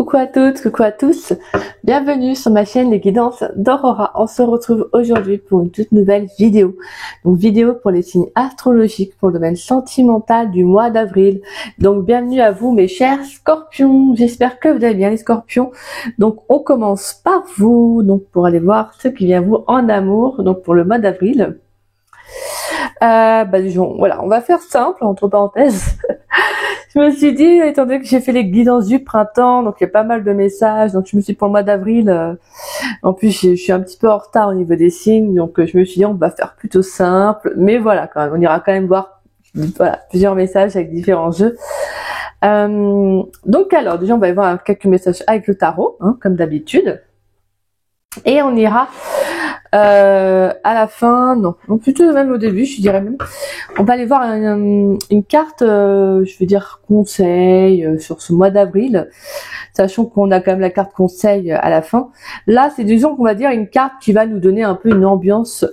Coucou à toutes, coucou à tous, bienvenue sur ma chaîne Les Guidances d'Aurora. On se retrouve aujourd'hui pour une toute nouvelle vidéo. Donc vidéo pour les signes astrologiques pour le domaine sentimental du mois d'avril. Donc bienvenue à vous mes chers scorpions, j'espère que vous allez bien les scorpions. Donc on commence par vous, donc pour aller voir ce qui vient vous en amour, donc pour le mois d'avril. Disons, voilà, on va faire simple, entre parenthèses. Je me suis dit, étant donné que j'ai fait les guidances du printemps, donc il y a pas mal de messages, donc je me suis dit pour le mois d'avril, en plus je suis un petit peu en retard au niveau des signes, donc je me suis dit on va faire plutôt simple, mais voilà, quand même, on ira quand même voir voilà, plusieurs messages avec différents jeux. Donc alors, déjà on va y voir quelques messages avec le tarot, hein, comme d'habitude, et on ira à la fin, non, plutôt même au début, je dirais même. On va aller voir une carte, je veux dire conseil sur ce mois d'avril, sachant qu'on a quand même la carte conseil à la fin. Là, c'est disons qu'on va dire une carte qui va nous donner un peu une ambiance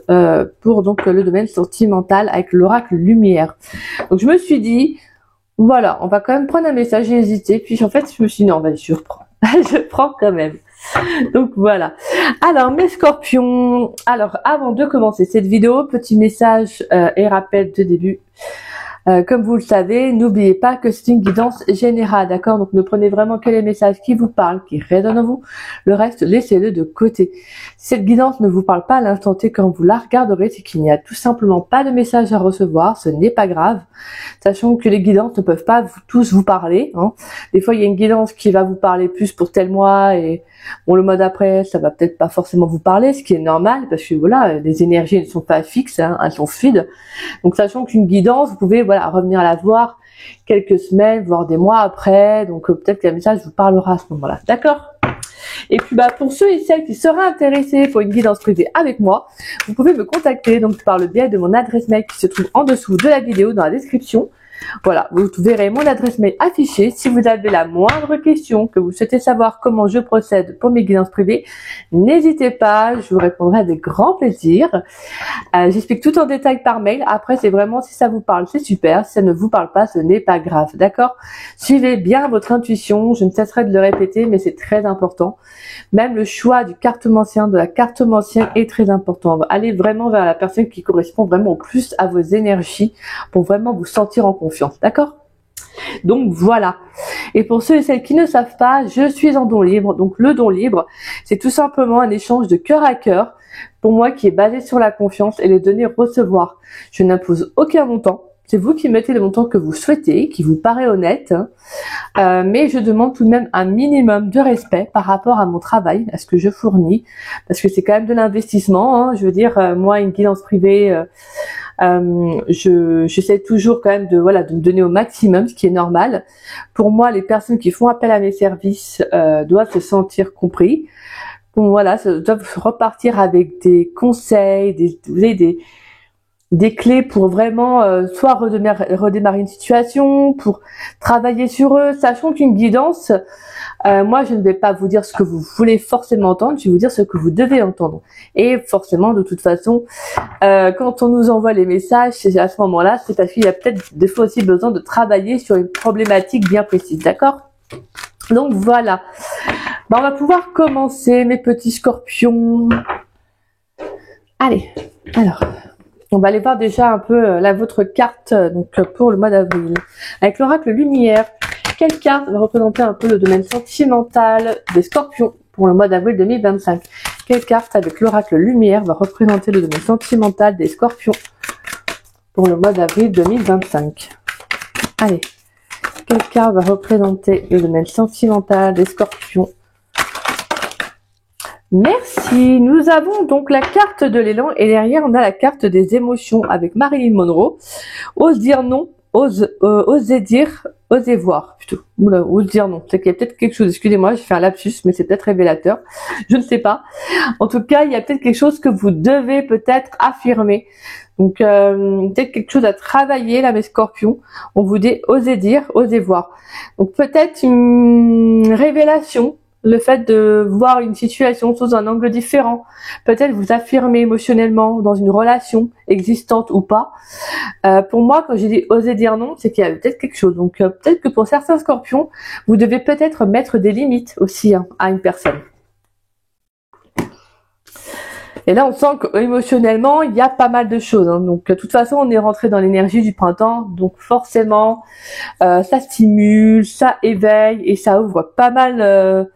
pour donc le domaine sentimental avec l'oracle lumière. Donc je me suis dit, voilà, on va quand même prendre un message, j'ai hésité, puis en fait je me suis dit non, vas-y, je reprends, je prends quand même. Donc voilà. Alors mes scorpions, alors avant de commencer cette vidéo, petit message et rappel de début. Comme vous le savez, n'oubliez pas que c'est une guidance générale, d'accord? Donc ne prenez vraiment que les messages qui vous parlent, qui résonnent en vous. Le reste, laissez-le de côté. Si cette guidance ne vous parle pas à l'instant T quand vous la regarderez, c'est qu'il n'y a tout simplement pas de message à recevoir. Ce n'est pas grave. Sachant que les guidances ne peuvent pas tous vous parler, hein. Des fois, il y a une guidance qui va vous parler plus pour tel mois et bon, le mois d'après, ça va peut-être pas forcément vous parler, ce qui est normal parce que voilà, les énergies ne sont pas fixes, hein, elles sont fluides. Donc, sachant qu'une guidance, vous pouvez voilà revenir à la voir quelques semaines, voire des mois après. Donc, peut-être que le message vous parlera à ce moment-là. D'accord? Et puis, pour ceux et celles qui seraient intéressés pour une guidance privée avec moi, vous pouvez me contacter donc par le biais de mon adresse mail qui se trouve en dessous de la vidéo dans la description. Voilà, vous verrez mon adresse mail affichée. Si vous avez la moindre question, que vous souhaitez savoir comment je procède pour mes guidances privées, n'hésitez pas, je vous répondrai avec grand plaisir. J'explique tout en détail par mail. Après, c'est vraiment, si ça vous parle, c'est super. Si ça ne vous parle pas, ce n'est pas grave, d'accord? Suivez bien votre intuition, je ne cesserai de le répéter, mais c'est très important. Même le choix du cartomancien, de la cartomancienne est très important. Allez vraiment vers la personne qui correspond vraiment au plus à vos énergies pour vraiment vous sentir en confiance, d'accord? Donc voilà. Et pour ceux et celles qui ne savent pas, je suis en don libre. Donc le don libre, c'est tout simplement un échange de cœur à cœur pour moi qui est basé sur la confiance et les donner-recevoir. Je n'impose aucun montant. C'est vous qui mettez le montant que vous souhaitez, qui vous paraît honnête, mais je demande tout de même un minimum de respect par rapport à mon travail, à ce que je fournis, parce que c'est quand même de l'investissement, hein. Je veux dire, moi, une guidance privée, j'essaie toujours quand même de me donner au maximum, ce qui est normal. Pour moi, les personnes qui font appel à mes services doivent se sentir compris. Bon, voilà, doivent repartir avec des conseils, des clés pour vraiment soit redémarrer une situation, pour travailler sur eux, sachant qu'une guidance, moi je ne vais pas vous dire ce que vous voulez forcément entendre, je vais vous dire ce que vous devez entendre. Et forcément, de toute façon, quand on nous envoie les messages, c'est à ce moment-là, c'est parce qu'il y a peut-être des fois aussi besoin de travailler sur une problématique bien précise, d'accord? Donc voilà. On va pouvoir commencer, mes petits scorpions. Allez, alors... on va aller voir déjà un peu votre carte donc pour le mois d'avril. Avec l'oracle lumière, quelle carte va représenter un peu le domaine sentimental des scorpions pour le mois d'avril 2025? Quelle carte avec l'oracle lumière va représenter le domaine sentimental des scorpions pour le mois d'avril 2025? Allez, quelle carte va représenter le domaine sentimental des scorpions? Merci. Nous avons donc la carte de l'élan et derrière on a la carte des émotions avec Marilyn Monroe. Ose dire non, oser dire, oser voir plutôt. Oula, ose dire non. C'est qu'il y a peut-être quelque chose, excusez-moi, j'ai fait un lapsus, mais c'est peut-être révélateur. Je ne sais pas. En tout cas, il y a peut-être quelque chose que vous devez peut-être affirmer. Donc, peut-être quelque chose à travailler là, mes scorpions. On vous dit oser dire, oser voir. Donc peut-être une révélation le fait de voir une situation sous un angle différent, peut-être vous affirmer émotionnellement dans une relation existante ou pas. Pour moi, quand j'ai dit oser dire non, c'est qu'il y a peut-être quelque chose. Donc peut-être que pour certains scorpions, vous devez peut-être mettre des limites aussi à une personne. Et là, on sent qu'émotionnellement, il y a pas mal de choses. Donc, de toute façon, on est rentré dans l'énergie du printemps. Donc, forcément, ça stimule, ça éveille et ça ouvre pas mal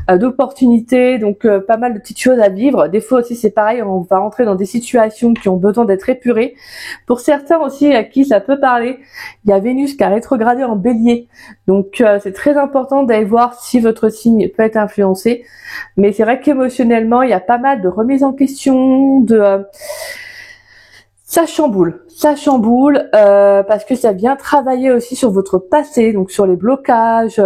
d'opportunités. Donc, pas mal de petites choses à vivre. Des fois aussi, c'est pareil, on va rentrer dans des situations qui ont besoin d'être épurées. Pour certains aussi, à qui ça peut parler, il y a Vénus qui a rétrogradé en Bélier. Donc, c'est très important d'aller voir si votre signe peut être influencé. Mais c'est vrai qu'émotionnellement, il y a pas mal de remises en question, ça chamboule parce que ça vient travailler aussi sur votre passé, donc sur les blocages.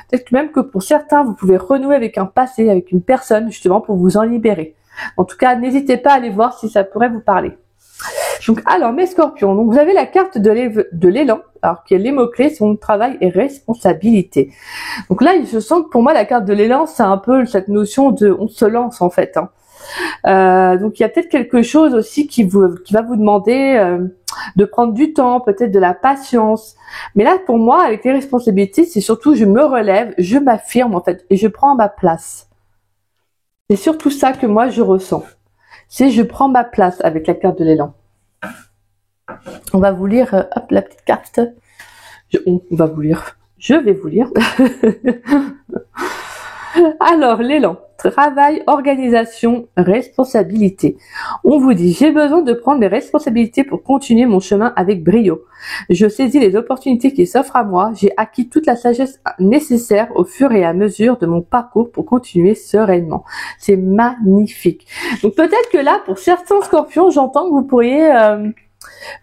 Peut-être même que pour certains, vous pouvez renouer avec un passé, avec une personne, justement pour vous en libérer. En tout cas, n'hésitez pas à aller voir si ça pourrait vous parler. Donc, alors, mes scorpions, donc vous avez la carte de l'élan, alors qui est les mots-clés, son travail et responsabilité. Donc là, je sens que pour moi, la carte de l'élan, c'est un peu cette notion de on se lance en fait. Donc il y a peut-être quelque chose aussi qui va vous demander de prendre du temps, peut-être de la patience. Mais là, pour moi, avec les responsabilités, c'est surtout je me relève, je m'affirme en fait, et je prends ma place. C'est surtout ça que moi je ressens. C'est je prends ma place avec la carte de l'élan. On va vous lire, hop, la petite carte. On va vous lire. Je vais vous lire. Alors, l'élan, travail, organisation, responsabilité. On vous dit, j'ai besoin de prendre mes responsabilités pour continuer mon chemin avec brio. Je saisis les opportunités qui s'offrent à moi. J'ai acquis toute la sagesse nécessaire au fur et à mesure de mon parcours pour continuer sereinement. C'est magnifique. Donc peut-être que là, pour certains scorpions, j'entends que vous pourriez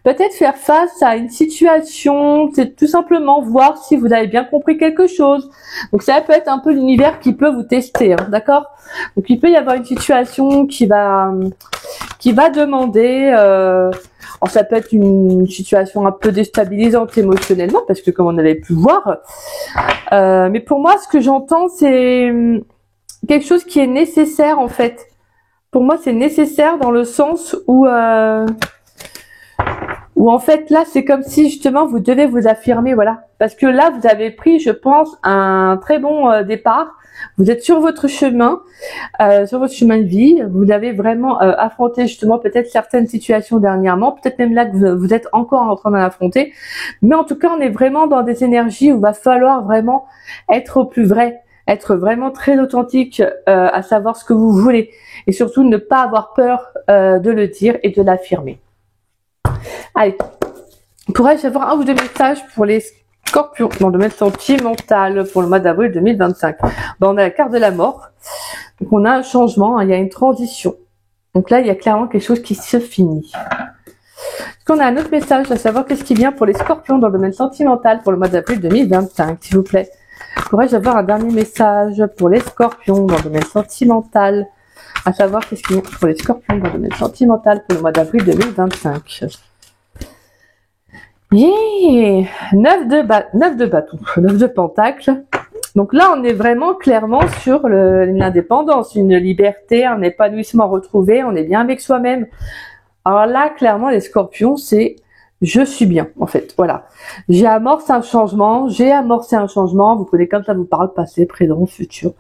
peut-être faire face à une situation, c'est tout simplement voir si vous avez bien compris quelque chose. Donc ça peut être un peu l'univers qui peut vous tester, hein, d'accord? Donc il peut y avoir une situation qui va demander, alors ça peut être une situation un peu déstabilisante émotionnellement, parce que comme on avait pu voir, mais pour moi ce que j'entends c'est quelque chose qui est nécessaire en fait. Pour moi c'est nécessaire dans le sens où en fait là c'est comme si justement vous devez vous affirmer, voilà, parce que là vous avez pris, je pense, un très bon départ, vous êtes sur votre chemin de vie, vous avez vraiment affronté justement peut-être certaines situations dernièrement, peut-être même là que vous êtes encore en train d'en affronter, mais en tout cas on est vraiment dans des énergies où il va falloir vraiment être au plus vrai, être vraiment très authentique, à savoir ce que vous voulez, et surtout ne pas avoir peur de le dire et de l'affirmer. Allez, pourrais-je avoir un ou deux messages pour les scorpions dans le domaine sentimental pour le mois d'avril 2025? On a la carte de la mort, donc on a un changement, hein, il y a une transition. Donc là, il y a clairement quelque chose qui se finit. Est-ce qu'on a un autre message, à savoir qu'est-ce qui vient pour les scorpions dans le domaine sentimental pour le mois d'avril 2025, s'il vous plaît? Pourrais-je avoir un dernier message pour les scorpions dans le domaine sentimental, à savoir qu'est-ce qui vient pour les scorpions dans le domaine sentimental pour le mois d'avril 2025? Yeah, 9 de bâton, 9 de pentacle. Donc là, on est vraiment clairement sur l'indépendance, une liberté, un épanouissement retrouvé, on est bien avec soi-même. Alors là, clairement, les scorpions, c'est je suis bien, en fait. Voilà. J'ai amorcé un changement, vous pouvez comme ça vous parle, passé, présent, futur.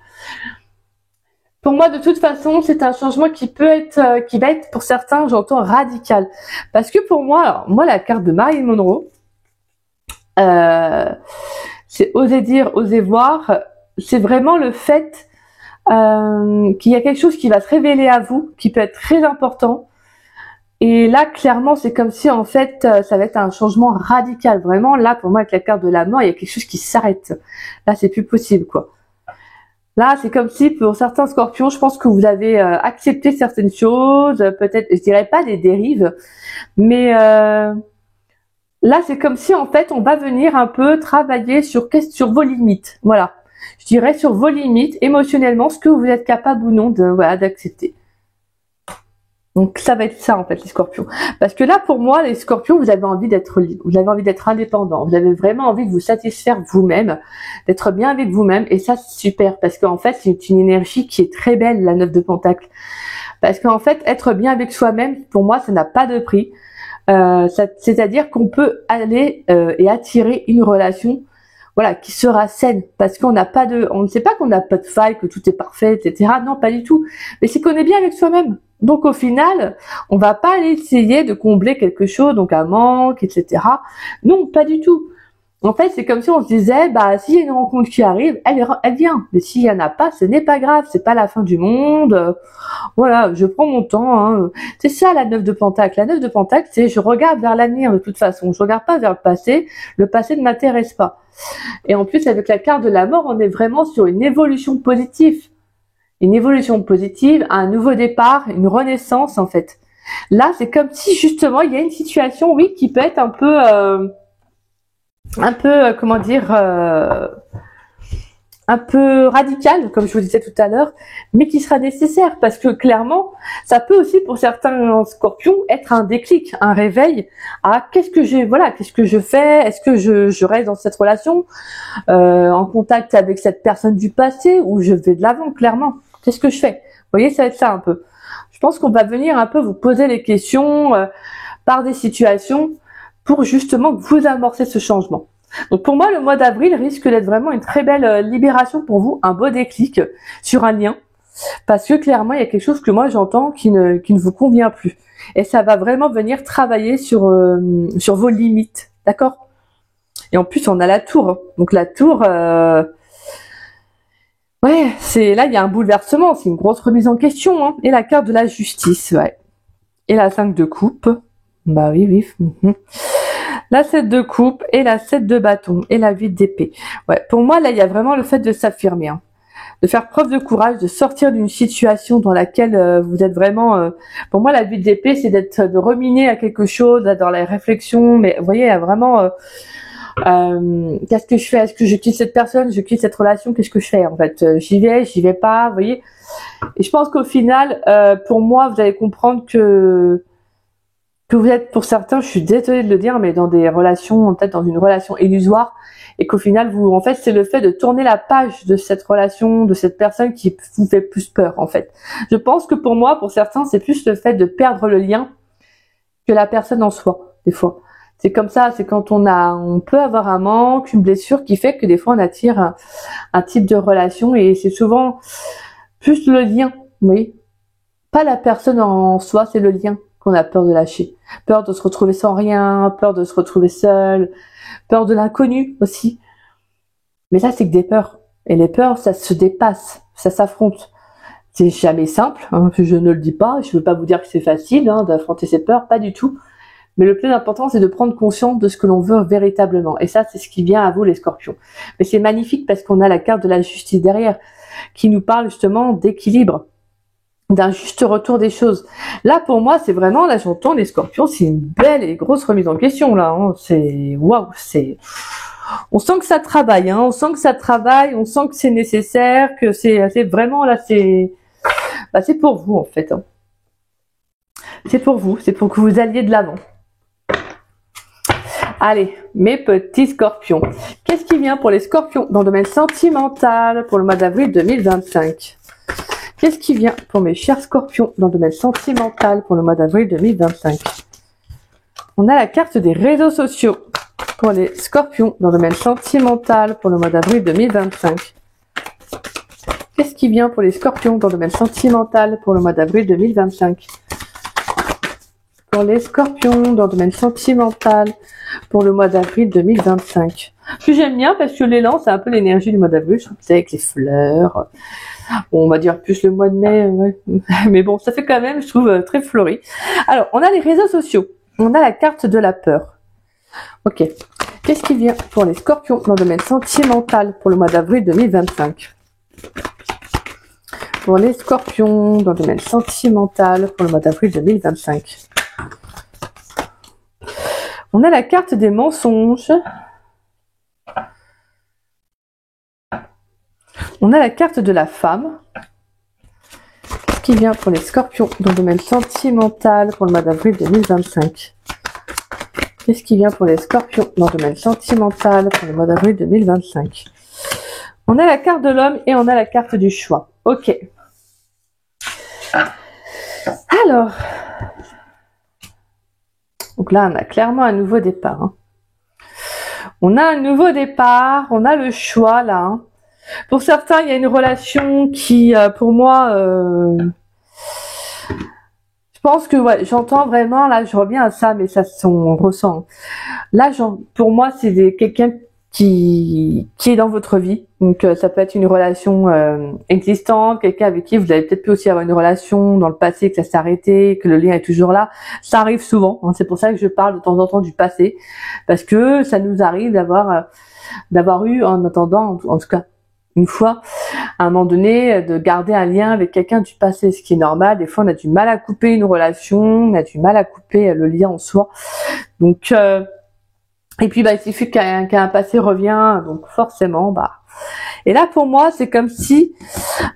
Pour moi, de toute façon, c'est un changement qui va être pour certains, j'entends, radical. Parce que pour moi, alors, moi, la carte de Marilyn Monroe, c'est oser dire, oser voir. C'est vraiment le fait qu'il y a quelque chose qui va se révéler à vous, qui peut être très important. Et là, clairement, c'est comme si, en fait, ça va être un changement radical. Vraiment, là, pour moi, avec la carte de la mort, il y a quelque chose qui s'arrête. Là, c'est plus possible, quoi. Là, c'est comme si, pour certains scorpions, je pense que vous avez accepté certaines choses, peut-être, je dirais pas des dérives, mais là, c'est comme si, en fait, on va venir un peu travailler sur vos limites. Voilà. Je dirais sur vos limites, émotionnellement, ce que vous êtes capable ou non d'accepter. Donc ça va être ça en fait les scorpions. Parce que là pour moi les scorpions vous avez envie d'être libre, vous avez envie d'être indépendant, vous avez vraiment envie de vous satisfaire vous-même, d'être bien avec vous-même et ça c'est super parce qu'en fait c'est une énergie qui est très belle la 9 de Pentacle. Parce qu'en fait être bien avec soi-même pour moi ça n'a pas de prix. C'est-à-dire qu'on peut aller et attirer une relation voilà, qui sera saine, parce qu'on n'a pas de, on ne sait pas qu'on n'a pas de faille, que tout est parfait, etc. Non, pas du tout. Mais c'est qu'on est bien avec soi-même. Donc au final, on va pas aller essayer de combler quelque chose, donc un manque, etc. Non, pas du tout. En fait, c'est comme si on se disait, bah, s'il y a une rencontre qui arrive, elle vient. Mais s'il y en a pas, ce n'est pas grave, c'est pas la fin du monde. Voilà, je prends mon temps. Hein. C'est ça la 9 de Pentacle. La 9 de Pentacle, c'est je regarde vers l'avenir de toute façon. Je regarde pas vers le passé. Le passé ne m'intéresse pas. Et en plus, avec la carte de la mort, on est vraiment sur une évolution positive. Une évolution positive, un nouveau départ, une renaissance en fait. Là, c'est comme si justement, il y a une situation, oui, qui peut être un peu, comment dire, un peu radicale, comme je vous disais tout à l'heure, mais qui sera nécessaire parce que clairement, ça peut aussi pour certains scorpions être un déclic, un réveil à qu'est-ce que je fais, est-ce que je reste dans cette relation, en contact avec cette personne du passé ou je vais de l'avant, clairement, qu'est-ce que je fais? Vous voyez, ça va être ça un peu. Je pense qu'on va venir un peu vous poser les questions par des situations pour justement vous amorcer ce changement. Donc pour moi, le mois d'avril risque d'être vraiment une très belle libération pour vous, un beau déclic sur un lien, parce que clairement, il y a quelque chose que moi j'entends qui ne vous convient plus. Et ça va vraiment venir travailler sur vos limites, d'accord? Et en plus, on a la tour. Hein. Donc la tour, ouais, c'est là, il y a un bouleversement, c'est une grosse remise en question. Hein. Et la carte de la justice, ouais. Et la 5 de coupe. Bah oui. La 7 de coupe et la 7 de bâton et la 8 d'épée. Ouais, pour moi, là, il y a vraiment le fait de s'affirmer, hein, de faire preuve de courage, de sortir d'une situation dans laquelle vous êtes vraiment... pour moi, la 8 d'épée, c'est de reminer à quelque chose, dans la réflexion, mais vous voyez, il y a vraiment... qu'est-ce que je fais? Est-ce que je quitte cette personne? Je quitte cette relation? Qu'est-ce que je fais, en fait? J'y vais pas, vous voyez? Et je pense qu'au final, pour moi, vous allez comprendre que vous êtes pour certains, je suis désolée de le dire, mais dans des relations, peut-être dans une relation illusoire, et qu'au final, en fait, c'est le fait de tourner la page de cette relation, de cette personne qui vous fait plus peur, en fait. Je pense que pour moi, pour certains, c'est plus le fait de perdre le lien que la personne en soi, des fois. C'est comme ça, c'est quand on peut avoir un manque, une blessure qui fait que des fois on attire un type de relation et c'est souvent plus le lien, oui. Pas la personne en soi, c'est le lien qu'on a peur de lâcher. Peur de se retrouver sans rien, peur de se retrouver seul, peur de l'inconnu aussi. Mais ça, c'est que des peurs. Et les peurs, ça se dépasse, ça s'affronte. C'est jamais simple, hein, je ne le dis pas, je veux pas vous dire que c'est facile hein, d'affronter ses peurs, pas du tout. Mais le plus important, c'est de prendre conscience de ce que l'on veut véritablement. Et ça, c'est ce qui vient à vous, les scorpions. Mais c'est magnifique parce qu'on a la carte de la justice derrière, qui nous parle justement d'équilibre, d'un juste retour des choses. Là, pour moi, c'est vraiment, là, j'entends les scorpions, c'est une belle et grosse remise en question, là. Hein. C'est, waouh, c'est... On sent que ça travaille, hein. On sent que ça travaille, on sent que c'est nécessaire, que c'est vraiment, là, c'est pour vous, en fait. Hein. C'est pour vous, c'est pour que vous alliez de l'avant. Allez, mes petits scorpions. Qu'est-ce qui vient pour les scorpions dans le domaine sentimental pour le mois d'avril 2025? Qu'est-ce qui vient pour mes chers scorpions dans le domaine sentimental pour le mois d'avril 2025? On a la carte des réseaux sociaux pour les scorpions dans le domaine sentimental pour le mois d'avril 2025. Qu'est-ce qui vient pour les scorpions dans le domaine sentimental pour le mois d'avril 2025? Pour les scorpions dans le domaine sentimental pour le mois d'avril 2025. Ce que j'aime bien parce que l'élan, c'est un peu l'énergie du mois d'avril, je trouve que c'est avec les fleurs. Bon, on va dire plus le mois de mai, ouais. Mais bon, ça fait quand même, je trouve, très fleuri. Alors, on a les réseaux sociaux. On a la carte de la peur. Ok. Qu'est-ce qui vient pour les scorpions dans le domaine sentimental pour le mois d'avril 2025? Pour les scorpions dans le domaine sentimental pour le mois d'avril 2025. On a la carte des mensonges. On a la carte de la femme. qui vient pour les scorpions dans le domaine sentimental pour le mois d'avril 2025? Qu'est-ce qui vient pour les scorpions dans le domaine sentimental pour le mois d'avril 2025? On a la carte de l'homme et on a la carte du choix. Ok. Alors. Donc là, on a clairement un nouveau départ. Hein. On a un nouveau départ, on a le choix là. Hein. Pour certains, il y a une relation qui, pour moi, je pense que ouais, j'entends vraiment, là je reviens à ça, mais ça on ressent. Là, pour moi, c'est quelqu'un qui est dans votre vie. Donc ça peut être une relation existante, quelqu'un avec qui vous avez peut-être pu aussi avoir une relation dans le passé, que ça s'est arrêté, que le lien est toujours là. Ça arrive souvent, hein. C'est pour ça que je parle de temps en temps du passé, parce que ça nous arrive d'avoir eu, en attendant, en tout cas une fois, à un moment donné, de garder un lien avec quelqu'un du passé, ce qui est normal. Des fois, on a du mal à couper une relation, on a du mal à couper le lien en soi. Donc, et puis, il suffit qu'un passé revient, donc forcément, Et là, pour moi, c'est comme si,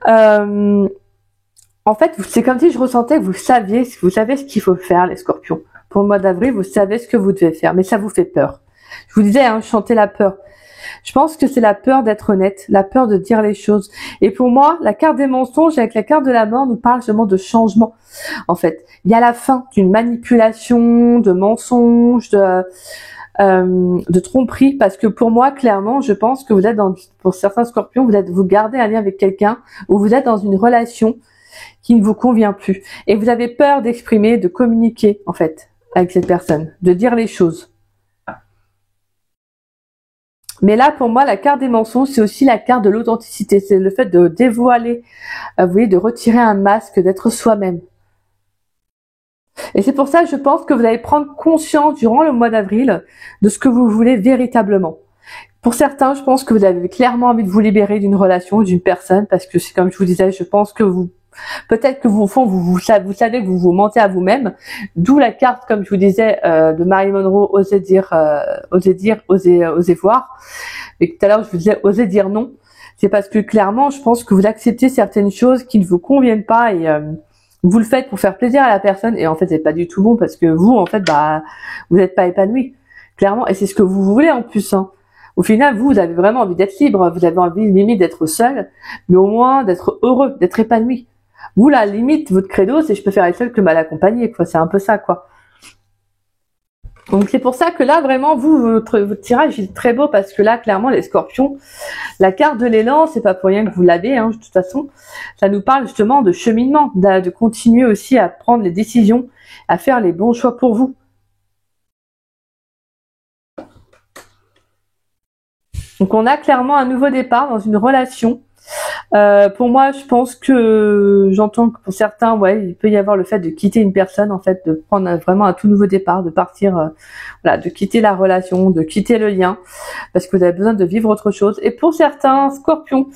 en fait, c'est comme si je ressentais que vous savez ce qu'il faut faire, les scorpions. Pour le mois d'avril, vous savez ce que vous devez faire, mais ça vous fait peur. Je vous disais, hein, chanter la peur. Je pense que c'est la peur d'être honnête, la peur de dire les choses. Et pour moi, la carte des mensonges avec la carte de la mort nous parle justement de changement. En fait, il y a la fin d'une manipulation, de mensonges, de tromperie, parce que pour moi, clairement, je pense que vous êtes pour certains scorpions, vous gardez un lien avec quelqu'un ou vous êtes dans une relation qui ne vous convient plus. Et vous avez peur d'exprimer, de communiquer, en fait, avec cette personne, de dire les choses. Mais là, pour moi, la carte des mensonges, c'est aussi la carte de l'authenticité. C'est le fait de dévoiler, vous voyez, de retirer un masque, d'être soi-même. Et c'est pour ça que je pense que vous allez prendre conscience durant le mois d'avril de ce que vous voulez véritablement. Pour certains, je pense que vous avez clairement envie de vous libérer d'une relation ou d'une personne, parce que c'est comme je vous disais, je pense que peut-être que au fond, vous savez que vous vous mentez à vous-même, d'où la carte, comme je vous disais, de Marilyn Monroe, oser dire, oser voir. Et tout à l'heure, je vous disais, oser dire non. C'est parce que clairement, je pense que vous acceptez certaines choses qui ne vous conviennent pas et vous le faites pour faire plaisir à la personne. Et en fait, c'est pas du tout bon parce que vous, en fait, vous n'êtes pas épanoui. Clairement. Et c'est ce que vous voulez en plus, hein. Au final, vous avez vraiment envie d'être libre. Vous avez envie, limite, d'être seul, mais au moins d'être heureux, d'être épanoui. Vous, la limite, votre credo, c'est je préfère être seul que mal accompagné, quoi. C'est un peu ça, quoi. Donc, c'est pour ça que là, vraiment, votre tirage est très beau parce que là, clairement, les scorpions, la carte de l'élan, c'est pas pour rien que vous l'avez, hein, de toute façon. Ça nous parle justement de cheminement, de continuer aussi à prendre les décisions, à faire les bons choix pour vous. Donc, on a clairement un nouveau départ dans une relation. Pour moi, je pense que j'entends que pour certains, ouais, il peut y avoir le fait de quitter une personne, en fait, de prendre vraiment un tout nouveau départ, de partir, voilà, de quitter la relation, de quitter le lien, parce que vous avez besoin de vivre autre chose. Et pour certains scorpions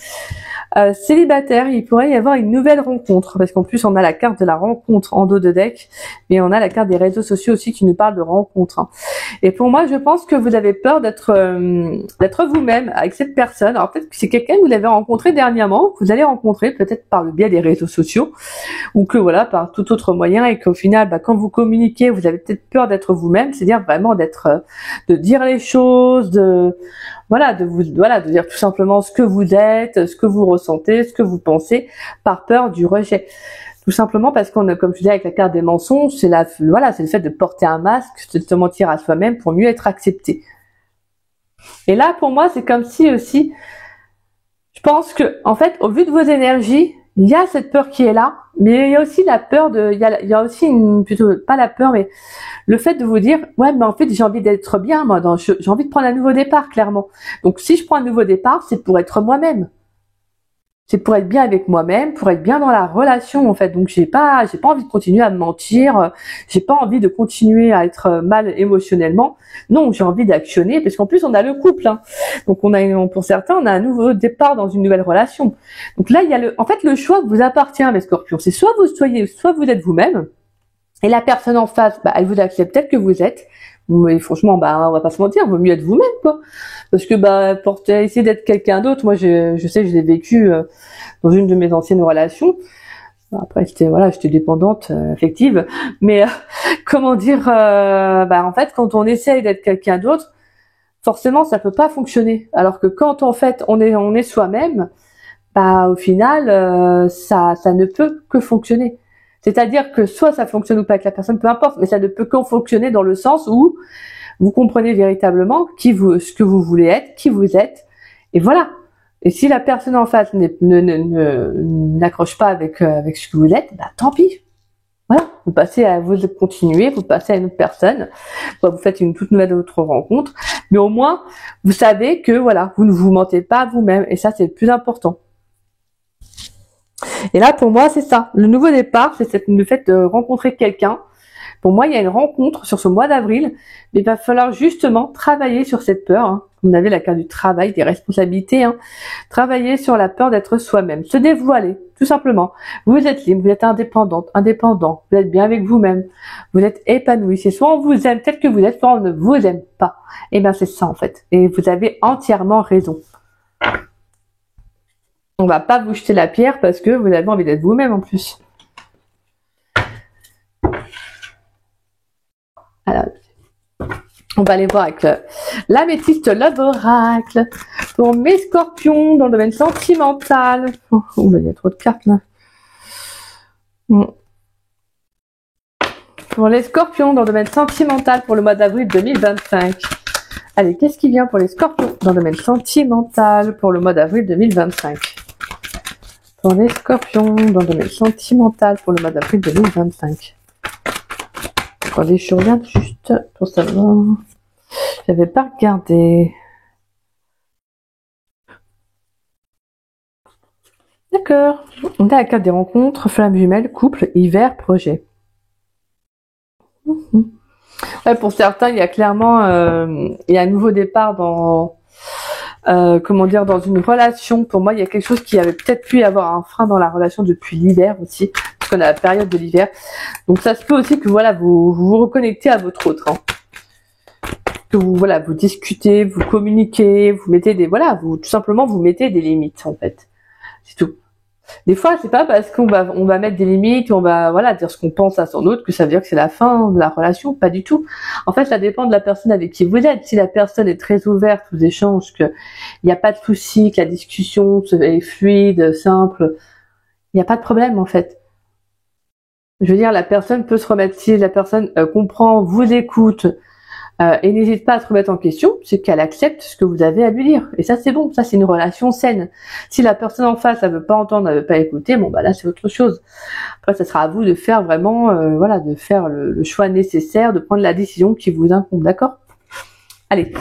célibataires, il pourrait y avoir une nouvelle rencontre, parce qu'en plus on a la carte de la rencontre en dos de deck, mais on a la carte des réseaux sociaux aussi qui nous parle de rencontre. Hein. Et pour moi, je pense que vous avez peur d'être vous-même avec cette personne. Alors peut-être que c'est quelqu'un que vous avez rencontré dernièrement, que vous allez rencontrer peut-être par le biais des réseaux sociaux, ou que voilà, par tout autre moyen, et qu'au final, quand vous communiquez, vous avez peut-être peur d'être vous-même, c'est-à-dire vraiment de dire les choses, de dire tout simplement ce que vous êtes, ce que vous ressentez, ce que vous pensez, par peur du rejet. Tout simplement parce qu'on a, comme je disais avec la carte des mensonges, c'est le fait de porter un masque, de se mentir à soi-même pour mieux être accepté. Et là, pour moi, c'est comme si aussi, je pense que, en fait, au vu de vos énergies, il y a cette peur qui est là, mais il y a aussi la peur il y a aussi plutôt, pas la peur, mais le fait de vous dire, ouais, mais en fait, j'ai envie d'être bien, moi, j'ai envie de prendre un nouveau départ, clairement. Donc, si je prends un nouveau départ, c'est pour être moi-même. C'est pour être bien avec moi-même, pour être bien dans la relation, en fait. Donc, j'ai pas envie de continuer à me mentir, j'ai pas envie de continuer à être mal émotionnellement. Non, j'ai envie d'actionner, parce qu'en plus, on a le couple, hein. Donc, pour certains, on a un nouveau départ dans une nouvelle relation. Donc là, il y a en fait, le choix vous appartient, mes scorpions. C'est soit vous êtes vous-même, et la personne en face, elle vous accepte tel que vous êtes. Mais franchement, on va pas se mentir, vaut mieux être vous-même, quoi. Parce que, essayer d'être quelqu'un d'autre, moi, je sais, je l'ai vécu dans une de mes anciennes relations. Après, j'étais dépendante, affective, mais comment dire, en fait, quand on essaye d'être quelqu'un d'autre, forcément, ça peut pas fonctionner. Alors que quand en fait, on est soi-même, au final, ça ne peut que fonctionner. C'est-à-dire que soit ça fonctionne ou pas avec la personne, peu importe, mais ça ne peut que fonctionner dans le sens où vous comprenez véritablement ce que vous voulez être, qui vous êtes, et voilà. Et si la personne en face n'accroche pas avec ce que vous êtes, tant pis. Voilà, vous continuez, vous passez à une autre personne, vous faites une toute nouvelle autre rencontre, mais au moins vous savez que voilà, vous ne vous mentez pas à vous-même, et ça c'est le plus important. Et là pour moi c'est ça, le nouveau départ, c'est le fait de rencontrer quelqu'un. Pour moi, il y a une rencontre sur ce mois d'avril, mais il va falloir justement travailler sur cette peur. Hein. Vous avez la carte du travail, des responsabilités. Hein. Travailler sur la peur d'être soi-même, se dévoiler, tout simplement. Vous êtes libre, vous êtes indépendant, vous êtes bien avec vous-même, vous êtes épanoui. C'est soit on vous aime tel que vous êtes, soit on ne vous aime pas. Et bien c'est ça en fait. Et vous avez entièrement raison. On va pas vous jeter la pierre parce que vous avez envie d'être vous-même en plus. Alors, on va aller voir avec l'améthyste Love Oracle pour mes scorpions dans le domaine sentimental. Oh, il y a trop de cartes là. Pour les scorpions dans le domaine sentimental pour le mois d'avril 2025. Allez, qu'est-ce qui vient pour les scorpions dans le domaine sentimental pour le mois d'avril 2025? Pour les scorpions dans le domaine sentimental pour le mois d'avril 2025. Attendez, je regarde juste pour savoir. J'avais pas regardé. D'accord. On a la carte des rencontres, flamme jumelle, couple, hiver, projet. Ouais, pour certains, il y a clairement il y a un nouveau départ dans dans une relation. Pour moi, il y a quelque chose qui avait peut-être pu avoir un frein dans la relation depuis l'hiver aussi, parce qu'on a la période de l'hiver. Donc ça se peut aussi que voilà, vous reconnectez à votre autre. Hein. Que vous discutez, vous communiquez, vous mettez tout simplement vous mettez des limites en fait. C'est tout. Des fois, c'est pas parce qu'on va mettre des limites, on va dire ce qu'on pense à son autre que ça veut dire que c'est la fin de la relation, pas du tout. En fait, ça dépend de la personne avec qui vous êtes. Si la personne est très ouverte aux échanges, qu'il n'y a pas de souci, que la discussion est fluide, simple, il n'y a pas de problème en fait. Je veux dire, la personne peut se remettre, si la personne comprend, vous écoute, et n'hésite pas à se remettre en question, c'est qu'elle accepte ce que vous avez à lui dire. Et ça, c'est bon. Ça, c'est une relation saine. Si la personne en face, elle veut pas entendre, elle veut pas écouter, là, c'est autre chose. Après, ça sera à vous de faire vraiment, de faire le choix nécessaire, de prendre la décision qui vous incombe. D'accord? Allez.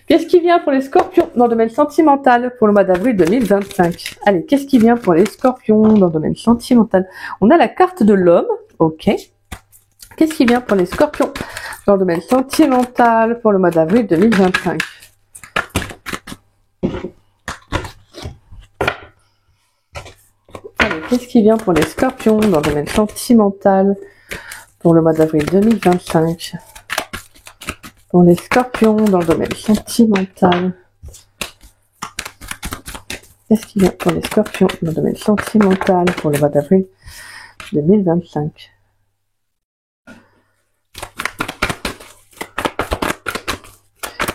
Qu'est-ce qui vient pour les scorpions dans le domaine sentimental pour le mois d'avril 2025? Allez, qu'est-ce qui vient pour les scorpions dans le domaine sentimental? On a la carte de l'homme. Ok. Qu'est-ce qui vient pour les scorpions dans le domaine sentimental pour le mois d'avril 2025? Allez, qu'est-ce qui vient pour les scorpions dans le domaine sentimental pour le mois d'avril 2025? Pour les scorpions dans le domaine sentimental. Qu'est-ce qui vient pour les scorpions dans le domaine sentimental pour le mois d'avril 2025?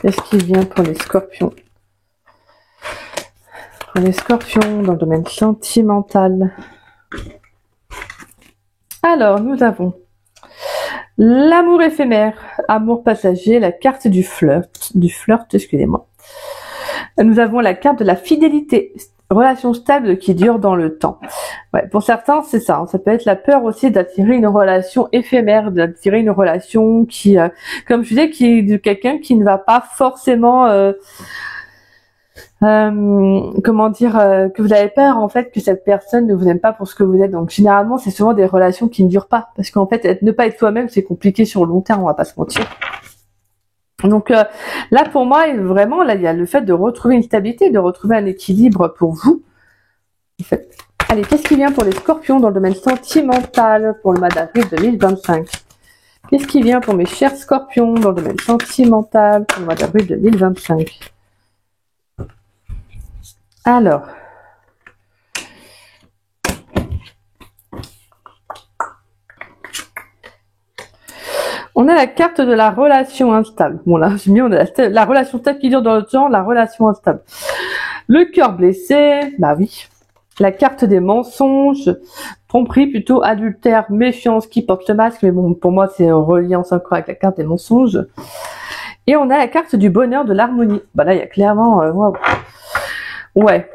Qu'est-ce qui vient pour les scorpions? Pour les scorpions dans le domaine sentimental. Alors, nous avons l'amour éphémère, amour passager, la carte du flirt, excusez-moi. Nous avons la carte de la fidélité, relation stable qui dure dans le temps. Ouais, pour certains, c'est ça. Hein. Ça peut être la peur aussi d'attirer une relation éphémère, d'attirer une relation qui, comme je disais, qui est de quelqu'un qui ne va pas forcément, que vous avez peur en fait que cette personne ne vous aime pas pour ce que vous êtes. Donc généralement, c'est souvent des relations qui ne durent pas, parce qu'en fait, ne pas être soi-même, c'est compliqué sur le long terme, on va pas se mentir. Donc là, pour moi, vraiment, là, il y a le fait de retrouver une stabilité, de retrouver un équilibre pour vous. En fait. Allez, qu'est-ce qui vient pour les scorpions dans le domaine sentimental pour le mois d'avril 2025? Qu'est-ce qui vient pour mes chers scorpions dans le domaine sentimental pour le mois d'avril 2025? Alors, On a la carte de la relation instable. Bon là, j'ai mis on a la relation stable qui dure dans le temps, la relation instable. Le cœur blessé, bah oui. La carte des mensonges, tromperie plutôt, adultère, méfiance qui porte le masque, mais bon, pour moi c'est en reliance encore avec la carte des mensonges. Et on a la carte du bonheur, de l'harmonie. Bah là, il y a clairement, wow. Ouais.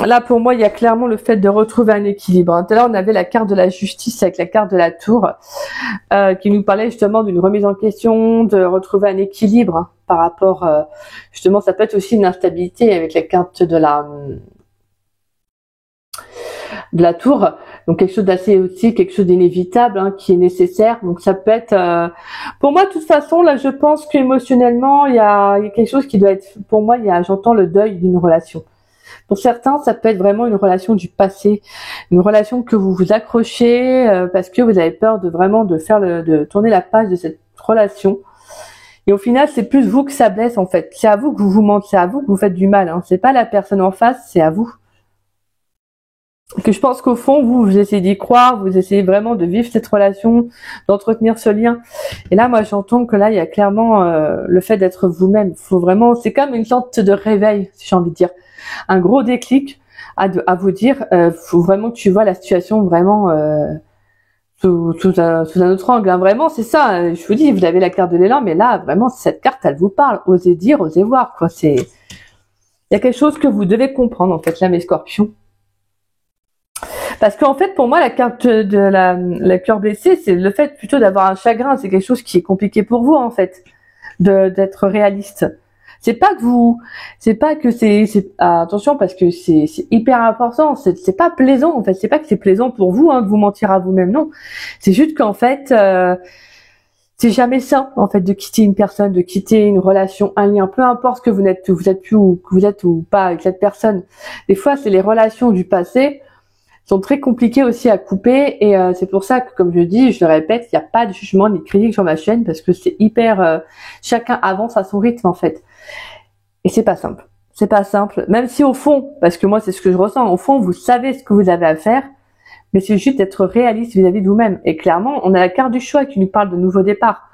Là, pour moi, il y a clairement le fait de retrouver un équilibre. Tout à l'heure, on avait la carte de la justice avec la carte de la tour, qui nous parlait justement d'une remise en question, de retrouver un équilibre par rapport, justement, ça peut être aussi une instabilité avec la carte de la tour. Donc quelque chose d'assez aussi, quelque chose d'inévitable, hein, qui est nécessaire. Donc ça peut être, pour moi, de toute façon, là, je pense qu'émotionnellement, il y a quelque chose qui doit être, pour moi, j'entends le deuil d'une relation. Pour certains, ça peut être vraiment une relation du passé, une relation que vous vous accrochez parce que vous avez peur de vraiment de tourner la page de cette relation. Et au final, c'est plus vous que ça blesse en fait. C'est à vous que vous vous mentez, c'est à vous que vous faites du mal. Hein. C'est pas la personne en face, c'est à vous. Que je pense qu'au fond, vous essayez d'y croire, vous essayez vraiment de vivre cette relation, d'entretenir ce lien. Et là, moi, j'entends que là, il y a clairement le fait d'être vous-même. Faut vraiment, c'est comme une sorte de réveil, si j'ai envie de dire. Un gros déclic à vous dire, faut vraiment que tu vois la situation vraiment sous un autre angle. Hein. Vraiment, c'est ça. Je vous dis, vous avez la carte de l'élan, mais là, vraiment, cette carte, elle vous parle. Osez dire, osez voir. Quoi. Il y a quelque chose que vous devez comprendre, en fait, là, mes scorpions. Parce qu'en fait, pour moi, la carte de la cœur blessé, c'est le fait plutôt d'avoir un chagrin. C'est quelque chose qui est compliqué pour vous, en fait, d'être réaliste. C'est pas que attention, parce que c'est hyper important. C'est pas plaisant, en fait. C'est pas que c'est plaisant pour vous, hein, de vous mentir à vous-même, non. C'est juste qu'en fait, c'est jamais ça, en fait, de quitter une personne, de quitter une relation, un lien, peu importe que vous êtes plus ou pas avec cette personne. Des fois, c'est les relations du passé sont très compliquées aussi à couper et c'est pour ça que, comme je dis, je le répète, il n'y a pas de jugement ni de critique sur ma chaîne parce que c'est hyper, chacun avance à son rythme en fait. Et c'est pas simple. C'est pas simple. Même si au fond, parce que moi c'est ce que je ressens, au fond vous savez ce que vous avez à faire, mais c'est juste d'être réaliste vis-à-vis de vous-même. Et clairement, on a la carte du choix qui nous parle de nouveau départ,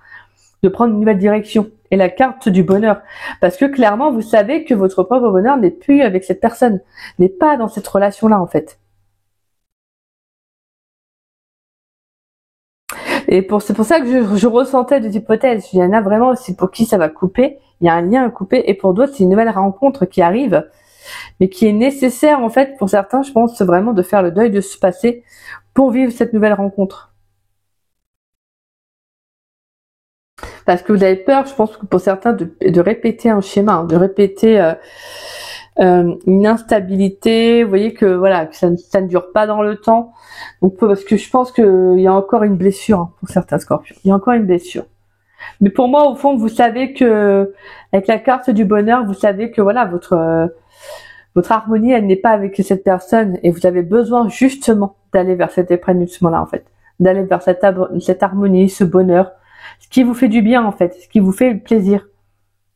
de prendre une nouvelle direction. Et la carte du bonheur. Parce que clairement, vous savez que votre propre bonheur n'est plus avec cette personne, n'est pas dans cette relation-là en fait. Et c'est pour ça que je ressentais des hypothèses. Il y en a vraiment aussi pour qui ça va couper. Il y a un lien à couper. Et pour d'autres, c'est une nouvelle rencontre qui arrive. Mais qui est nécessaire, en fait, pour certains, je pense, vraiment de faire le deuil de ce passé pour vivre cette nouvelle rencontre. Parce que vous avez peur, je pense que pour certains, de répéter un schéma, hein, de répéter une instabilité, vous voyez que voilà, que ça ne dure pas dans le temps. Donc parce que je pense qu'il y a encore une blessure hein, pour certains scorpions. Il y a encore une blessure. Mais pour moi, au fond, vous savez que avec la carte du bonheur, vous savez que voilà, votre harmonie, elle n'est pas avec cette personne et vous avez besoin justement d'aller vers cet épanouissement-là en fait, d'aller vers cette harmonie, ce bonheur, ce qui vous fait du bien en fait, ce qui vous fait le plaisir.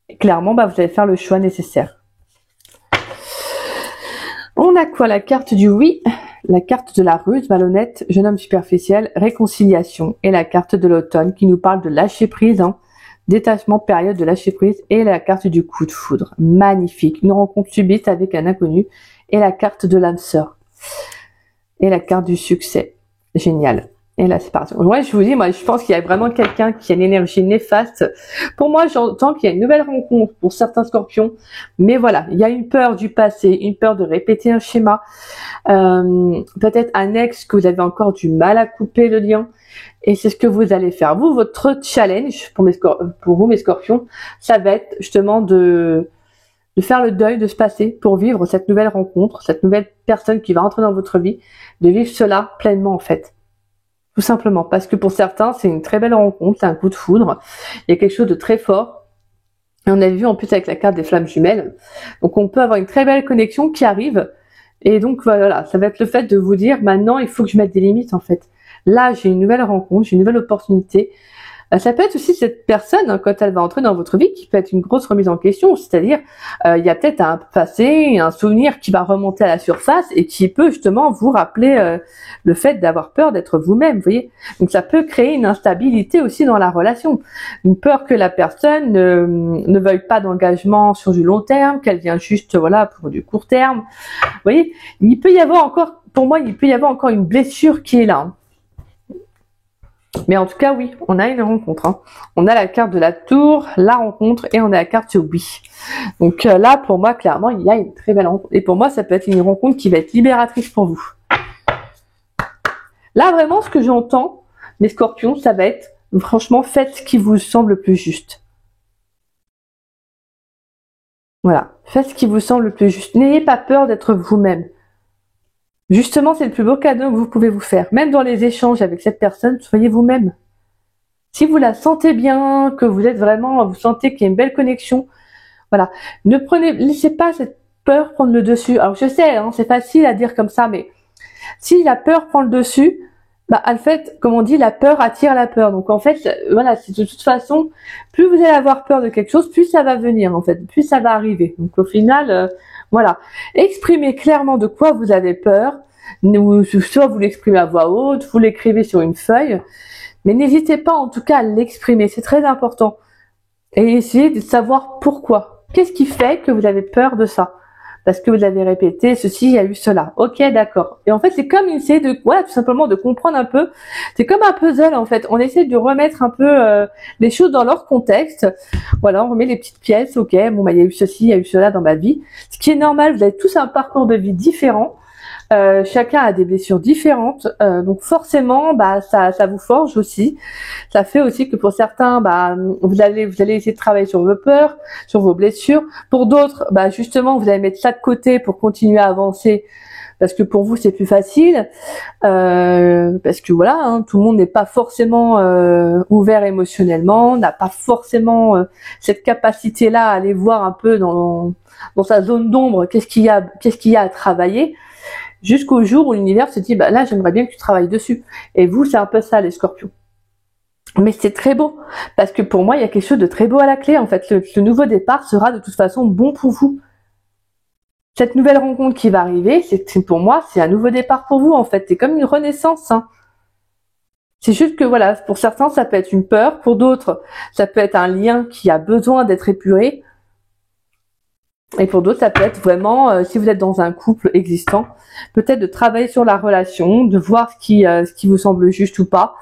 Et clairement, bah, vous allez faire le choix nécessaire. On a quoi? La carte du oui, la carte de la ruse, malhonnête, jeune homme superficiel, réconciliation, et la carte de l'automne qui nous parle de lâcher prise, hein, détachement, période de lâcher prise, et la carte du coup de foudre. Magnifique. Une rencontre subite avec un inconnu, et la carte de l'âme sœur, et la carte du succès. Génial. Et là, c'est parti. Ouais, je vous dis, moi, je pense qu'il y a vraiment quelqu'un qui a une énergie néfaste. Pour moi, j'entends qu'il y a une nouvelle rencontre pour certains scorpions. Mais voilà, il y a une peur du passé, une peur de répéter un schéma. Peut-être un ex que vous avez encore du mal à couper le lien. Et c'est ce que vous allez faire. Vous, votre challenge pour vous, mes scorpions, ça va être justement de faire le deuil de ce passé pour vivre cette nouvelle rencontre, cette nouvelle personne qui va entrer dans votre vie, de vivre cela pleinement, en fait. Tout simplement, parce que pour certains, c'est une très belle rencontre, c'est un coup de foudre, il y a quelque chose de très fort. Et on a vu en plus avec la carte des flammes jumelles. Donc on peut avoir une très belle connexion qui arrive. Et donc voilà, ça va être le fait de vous dire, maintenant il faut que je mette des limites en fait. Là, j'ai une nouvelle rencontre, j'ai une nouvelle opportunité. Ça peut être aussi cette personne, hein, quand elle va entrer dans votre vie, qui peut être une grosse remise en question, c'est-à-dire il y a peut-être un passé, un souvenir qui va remonter à la surface et qui peut justement vous rappeler le fait d'avoir peur d'être vous-même, vous voyez. Donc ça peut créer une instabilité aussi dans la relation, une peur que la personne ne veuille pas d'engagement sur du long terme, qu'elle vient juste voilà pour du court terme. Vous voyez, il peut y avoir encore, pour moi, il peut y avoir encore une blessure qui est là. Hein. Mais en tout cas, oui, on a une rencontre. Hein. On a la carte de la tour, la rencontre, et on a la carte oui. Donc là, pour moi, clairement, il y a une très belle rencontre. Et pour moi, ça peut être une rencontre qui va être libératrice pour vous. Là, vraiment, ce que j'entends, mes scorpions, ça va être, franchement, faites ce qui vous semble le plus juste. Voilà, faites ce qui vous semble le plus juste. N'ayez pas peur d'être vous-même. Justement, c'est le plus beau cadeau que vous pouvez vous faire. Même dans les échanges avec cette personne, soyez vous-même. Si vous la sentez bien, que vous êtes vraiment, vous sentez qu'il y a une belle connexion, voilà. Laissez pas cette peur prendre le dessus. Alors je sais, hein, c'est facile à dire comme ça, mais si la peur prend le dessus, bah en fait, comme on dit, la peur attire la peur. Donc en fait, voilà, c'est de toute façon, plus vous allez avoir peur de quelque chose, plus ça va venir en fait, plus ça va arriver. Donc au final, voilà, exprimez clairement de quoi vous avez peur. Soit vous l'exprimez à voix haute, vous l'écrivez sur une feuille, mais n'hésitez pas en tout cas à l'exprimer, c'est très important. Et essayez de savoir pourquoi. Qu'est-ce qui fait que vous avez peur de ça? Parce que vous avez répété ceci, il y a eu cela. Ok, d'accord. Et en fait, c'est comme essayer de, voilà, tout simplement de comprendre un peu. C'est comme un puzzle en fait. On essaie de remettre un peu les choses dans leur contexte. Voilà, on remet les petites pièces. Ok, bon bah il y a eu ceci, il y a eu cela dans ma vie. Ce qui est normal. Vous avez tous un parcours de vie différent. Chacun a des blessures différentes, donc forcément, bah ça vous forge aussi. Ça fait aussi que pour certains, bah vous allez essayer de travailler sur vos peurs, sur vos blessures. Pour d'autres, bah justement, vous allez mettre ça de côté pour continuer à avancer, parce que pour vous c'est plus facile, parce que voilà, hein, tout le monde n'est pas forcément ouvert émotionnellement, n'a pas forcément cette capacité-là à aller voir un peu dans sa zone d'ombre, qu'est-ce qu'il y a à travailler. Jusqu'au jour où l'univers se dit, bah là, j'aimerais bien que tu travailles dessus. Et vous, c'est un peu ça, les scorpions. Mais c'est très beau. Parce que pour moi, il y a quelque chose de très beau à la clé. En fait, le nouveau départ sera de toute façon bon pour vous. Cette nouvelle rencontre qui va arriver, pour moi, c'est un nouveau départ pour vous, en fait. C'est comme une renaissance, hein. C'est juste que voilà, pour certains, ça peut être une peur. Pour d'autres, ça peut être un lien qui a besoin d'être épuré. Et pour d'autres, ça peut être vraiment, si vous êtes dans un couple existant, peut-être de travailler sur la relation, de voir ce qui vous semble juste ou pas.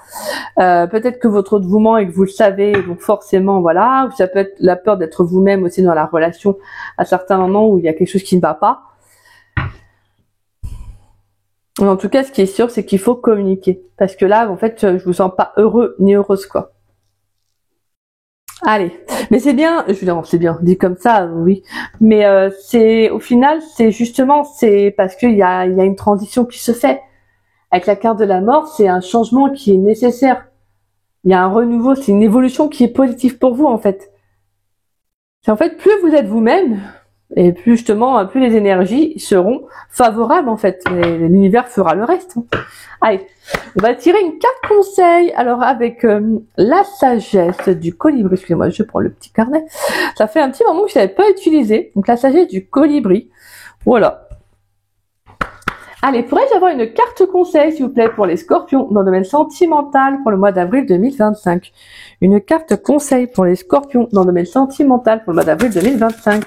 Peut-être que votre autre vous ment et que vous le savez, donc forcément, voilà. Ça peut être la peur d'être vous-même aussi dans la relation à certains moments où il y a quelque chose qui ne va pas. En tout cas, ce qui est sûr, c'est qu'il faut communiquer. Parce que là, en fait, je vous sens pas heureux ni heureuse, quoi. Allez, mais c'est bien, je veux dire, c'est bien, dit comme ça, oui. Mais c'est au final, c'est justement, c'est parce qu'il y a une transition qui se fait. Avec la carte de la mort, c'est un changement qui est nécessaire. Il y a un renouveau, c'est une évolution qui est positive pour vous en fait. C'est en fait plus vous êtes vous-même, et plus justement, plus les énergies seront favorables en fait. Et l'univers fera le reste. Allez, on va tirer une carte conseil. Alors avec la sagesse du colibri. Excusez-moi, je prends le petit carnet. Ça fait un petit moment que je l'avais pas utilisé. Donc la sagesse du colibri. Voilà. Allez, pourrais-je avoir une carte conseil, s'il vous plaît, pour les scorpions dans le domaine sentimental pour le mois d'avril 2025? Une carte conseil pour les scorpions dans le domaine sentimental pour le mois d'avril 2025.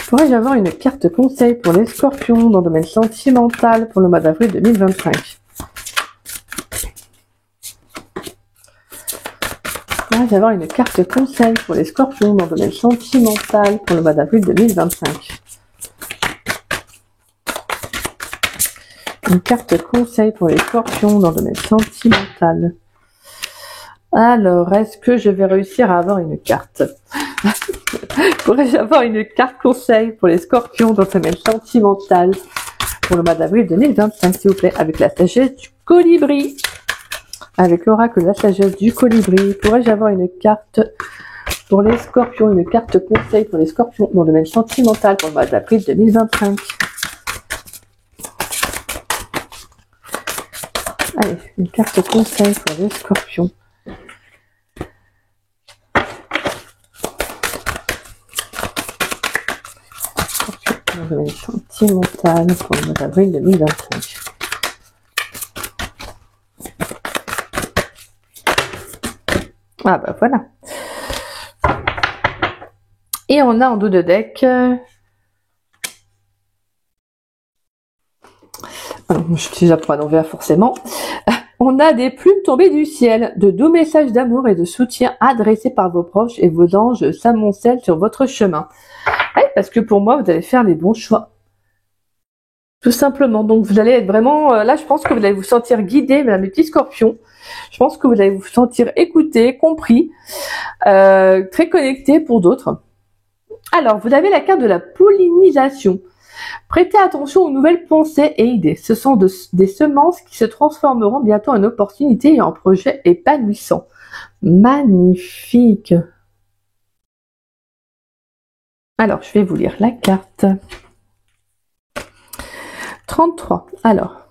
Pourrais-je avoir une carte conseil pour les scorpions dans le domaine sentimental pour le mois d'avril 2025? Pourrais-je avoir une carte conseil pour les scorpions dans le domaine sentimental pour le mois d'avril 2025? Une carte conseil pour les scorpions dans le domaine sentimental. Alors, est-ce que je vais réussir à avoir une carte? Pourrais-je avoir une carte conseil pour les scorpions dans le domaine sentimental pour le mois d'avril 2025, s'il vous plaît, avec la sagesse du colibri? Avec l'oracle de la sagesse du colibri, pourrais-je avoir une carte pour les scorpions, une carte conseil pour les scorpions dans le domaine sentimental pour le mois d'avril 2025? Allez, une carte conseil pour les scorpions je mets sentimentale pour le mois d'avril 2025. Ah bah voilà. Et on a en dos de deck... Alors, je suis déjà pour l'envers forcément. On a des plumes tombées du ciel, de doux messages d'amour et de soutien adressés par vos proches et vos anges s'amoncellent sur votre chemin. Ouais, parce que pour moi, vous allez faire les bons choix. Tout simplement. Donc, vous allez être vraiment... là, je pense que vous allez vous sentir guidé, mesdames mes petits scorpions. Je pense que vous allez vous sentir écouté, compris, très connecté pour d'autres. Alors, vous avez la carte de la pollinisation. Prêtez attention aux nouvelles pensées et idées. Ce sont des semences qui se transformeront bientôt en opportunités et en projets épanouissants. Magnifique. Alors, je vais vous lire la carte. 33. Alors.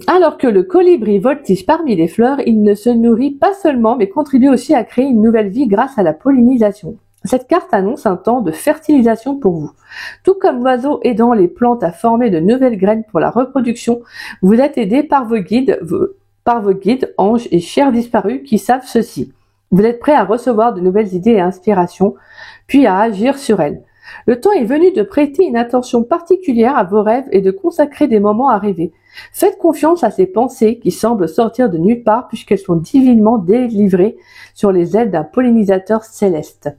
Alors que le colibri voltige parmi les fleurs, il ne se nourrit pas seulement, mais contribue aussi à créer une nouvelle vie grâce à la pollinisation. Cette carte annonce un temps de fertilisation pour vous. Tout comme l'oiseau aidant les plantes à former de nouvelles graines pour la reproduction, vous êtes aidé par vos guides, anges et chers disparus qui savent ceci. Vous êtes prêt à recevoir de nouvelles idées et inspirations, puis à agir sur elles. Le temps est venu de prêter une attention particulière à vos rêves et de consacrer des moments à rêver. Faites confiance à ces pensées qui semblent sortir de nulle part puisqu'elles sont divinement délivrées sur les ailes d'un pollinisateur céleste.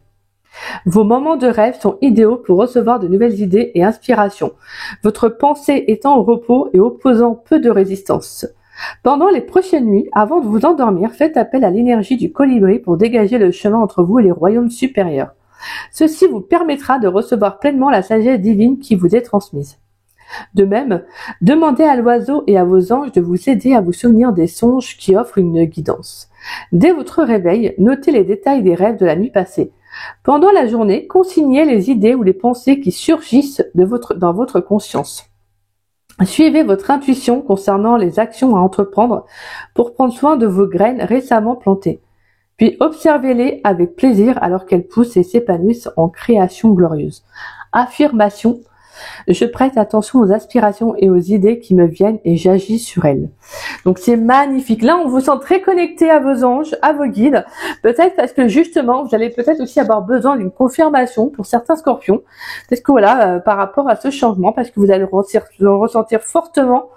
Vos moments de rêve sont idéaux pour recevoir de nouvelles idées et inspirations, votre pensée étant au repos et opposant peu de résistance. Pendant les prochaines nuits, avant de vous endormir, faites appel à l'énergie du colibri pour dégager le chemin entre vous et les royaumes supérieurs. Ceci vous permettra de recevoir pleinement la sagesse divine qui vous est transmise. De même, demandez à l'oiseau et à vos anges de vous aider à vous souvenir des songes qui offrent une guidance. Dès votre réveil, notez les détails des rêves de la nuit passée. Pendant la journée, consignez les idées ou les pensées qui surgissent dans votre conscience. Suivez votre intuition concernant les actions à entreprendre pour prendre soin de vos graines récemment plantées. Puis observez-les avec plaisir alors qu'elles poussent et s'épanouissent en création glorieuse. Affirmation. Je prête attention aux aspirations et aux idées qui me viennent et j'agis sur elles. Donc c'est magnifique. Là, on vous sent très connecté à vos anges, à vos guides. Peut-être parce que justement, vous allez peut-être aussi avoir besoin d'une confirmation pour certains scorpions. Parce que voilà, par rapport à ce changement, parce que vous allez le ressentir fortement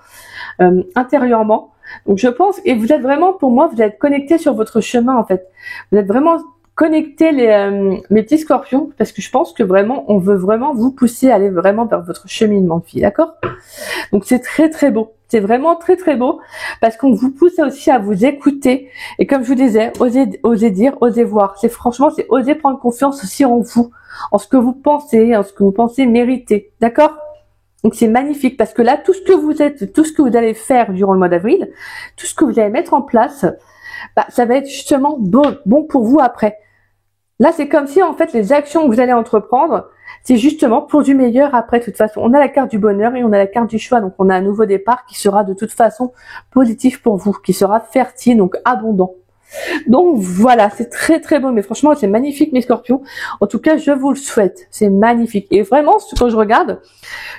intérieurement. Donc je pense, et vous êtes vraiment, pour moi, vous êtes connecté sur votre chemin en fait. Vous êtes vraiment connectés mes petits scorpions, parce que je pense que vraiment, on veut vraiment vous pousser à aller vraiment vers votre cheminement de vie, d'accord? Donc c'est très très beau. C'est vraiment très très beau, parce qu'on vous pousse aussi à vous écouter. Et comme je vous disais, osez dire, osez voir. C'est oser prendre confiance aussi en vous, en ce que vous pensez, en ce que vous pensez mériter, d'accord? Donc c'est magnifique, parce que là, tout ce que vous êtes, tout ce que vous allez faire durant le mois d'avril, tout ce que vous allez mettre en place, ça va être justement bon pour vous après. Là, c'est comme si, en fait, les actions que vous allez entreprendre, c'est justement pour du meilleur après, de toute façon. On a la carte du bonheur et on a la carte du choix. Donc, on a un nouveau départ qui sera de toute façon positif pour vous, qui sera fertile, donc abondant. Donc, voilà, c'est très, très beau. Mais franchement, c'est magnifique, mes scorpions. En tout cas, je vous le souhaite. C'est magnifique. Et vraiment, quand je regarde,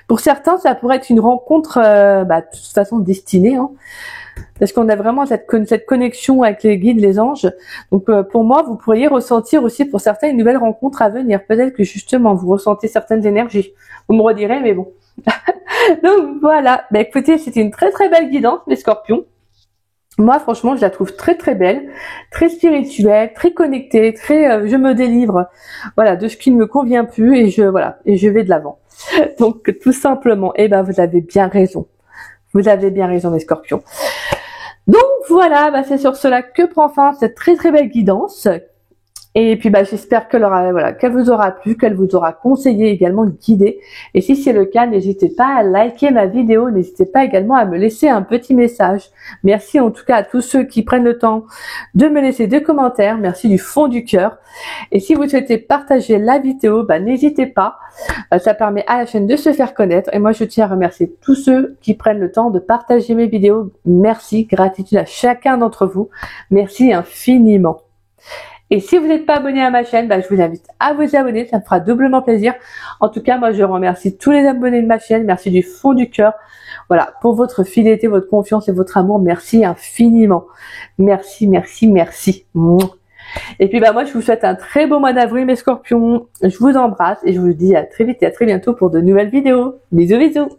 pour certains, ça pourrait être une rencontre, de toute façon, destinée, hein. Parce qu'on a vraiment cette connexion avec les guides, les anges. Donc pour moi, vous pourriez ressentir aussi pour certains une nouvelle rencontre à venir. Peut-être que justement, vous ressentez certaines énergies. Vous me redirez, mais bon. Donc voilà. Écoutez, c'était une très très belle guidance, mes scorpions. Moi, franchement, je la trouve très très belle, très spirituelle, très connectée, je me délivre, voilà, de ce qui ne me convient plus et je vais de l'avant. Donc tout simplement, vous avez bien raison. Vous avez bien raison, mes scorpions. Donc voilà, c'est sur cela que prend fin cette très très belle guidance. Et puis j'espère qu'elle vous aura plu, qu'elle vous aura conseillé, également guidé. Et si c'est le cas, n'hésitez pas à liker ma vidéo, n'hésitez pas également à me laisser un petit message. Merci en tout cas à tous ceux qui prennent le temps de me laisser des commentaires, merci du fond du cœur. Et si vous souhaitez partager la vidéo, n'hésitez pas, ça permet à la chaîne de se faire connaître. Et moi je tiens à remercier tous ceux qui prennent le temps de partager mes vidéos. Merci, gratitude à chacun d'entre vous, merci infiniment. Et si vous n'êtes pas abonné à ma chaîne, je vous invite à vous abonner, ça me fera doublement plaisir. En tout cas, moi je remercie tous les abonnés de ma chaîne, merci du fond du cœur. Voilà, pour votre fidélité, votre confiance et votre amour, merci infiniment. Merci, merci, merci. Et puis moi je vous souhaite un très beau mois d'avril mes scorpions. Je vous embrasse et je vous dis à très vite et à très bientôt pour de nouvelles vidéos. Bisous bisous.